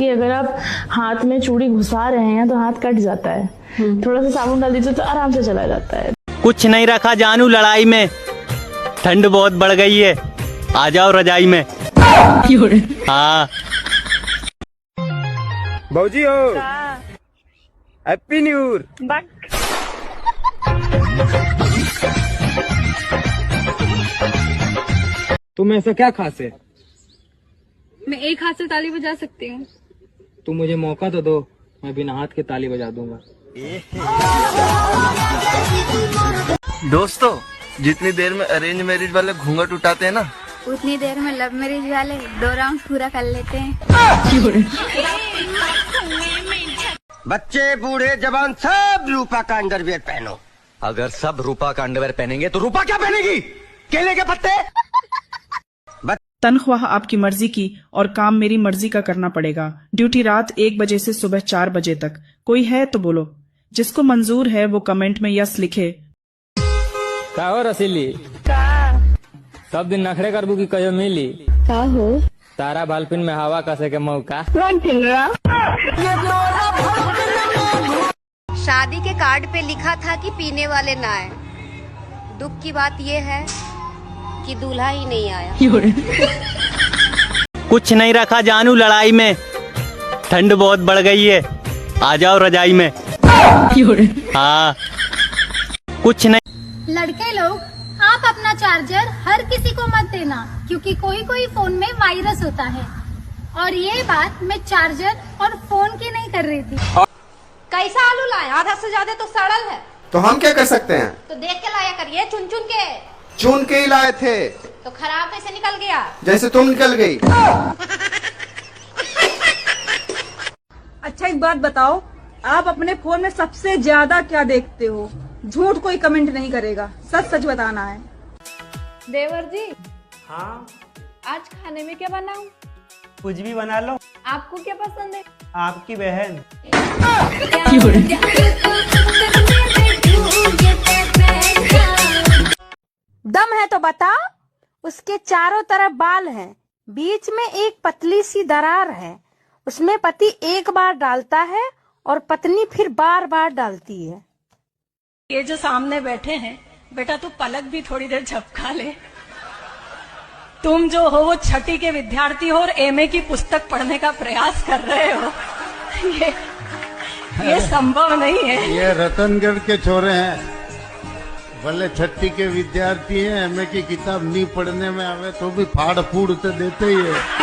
कि अगर आप हाथ में चूड़ी घुसा रहे हैं तो हाथ कट जाता है, थोड़ा सा साबुन डाल दीजिए तो आराम से चला जाता है। कुछ नहीं रखा जानू लड़ाई में, ठंड बहुत बढ़ गई है, आ जाओ रजाई में। हाँ भौजी हो, हैप्पी न्यू ईयर। तुम ऐसा क्या खास है? मैं एक हाथ से ताली बजा सकती हूँ। तुम मुझे मौका तो दो, मैं बिना हाथ के ताली बजा दूंगा। दोस्तों, जितनी देर में अरेंज मैरिज वाले घूंघट उठाते हैं ना, उतनी देर में लव मैरिज वाले 2 राउंड पूरा कर लेते हैं। बच्चे बूढ़े जवान सब रूपा का अंडरवियर पहनो। अगर सब रूपा का अंडरवेयर पहनेंगे तो रूपा क्या पहनेगी? केले के पत्ते। तनख्वाह आपकी मर्जी की और काम मेरी मर्जी का करना पड़ेगा। ड्यूटी रात 1 बजे से सुबह 4 बजे तक। कोई है तो बोलो, जिसको मंजूर है वो कमेंट में यस लिखे। का हो रसीली? सब दिन नखरे करबू की कहियो मिली? का हो? तारा बालपिन में हवा कसे के मौका। शादी के कार्ड पे लिखा था कि पीने वाले ना आए। दुख की बात ये है कि दूल्हा ही नहीं आया। कुछ नहीं रखा जानू लड़ाई में, ठंड बहुत बढ़ गई है, आ जाओ रजाई में। हाँ कुछ नहीं। लड़के लोग, आप अपना चार्जर हर किसी को मत देना, क्योंकि कोई फोन में वायरस होता है। और ये बात मैं चार्जर और फोन की नहीं कर रही थी। कैसा आलू लाए? आधा से ज्यादा तो सड़ल है। तो हम क्या कर सकते हैं? तो देख के लाया करिए, चुन चुन के। चुन के ही लाए थे। तो खराब कैसे निकल गया? जैसे तुम निकल गई। अच्छा एक बात बताओ, आप अपने फोन में सबसे ज्यादा क्या देखते हो? झूठ कोई कमेंट नहीं करेगा, सच सच बताना है। देवर जी, हाँ आज खाने में क्या बनाऊं? कुछ भी बना लो। आपको क्या पसंद है? आपकी बहन। दम है तो बता। उसके चारों तरफ बाल हैं, बीच में एक पतली सी दरार है। उसमें पति एक बार डालता है और पत्नी फिर बार बार डालती है। ये जो सामने बैठे हैं, बेटा तू पलक भी थोड़ी देर झपका ले। तुम जो हो वो छठी के विद्यार्थी हो और एमए की पुस्तक पढ़ने का प्रयास कर रहे हो। ये संभव नहीं है। ये रतनगढ़ के छोरे हैं, भले छठी के विद्यार्थी हैं, एमए की किताब नहीं पढ़ने में आवे तो भी फाड़ फूड़ तो देते ही है।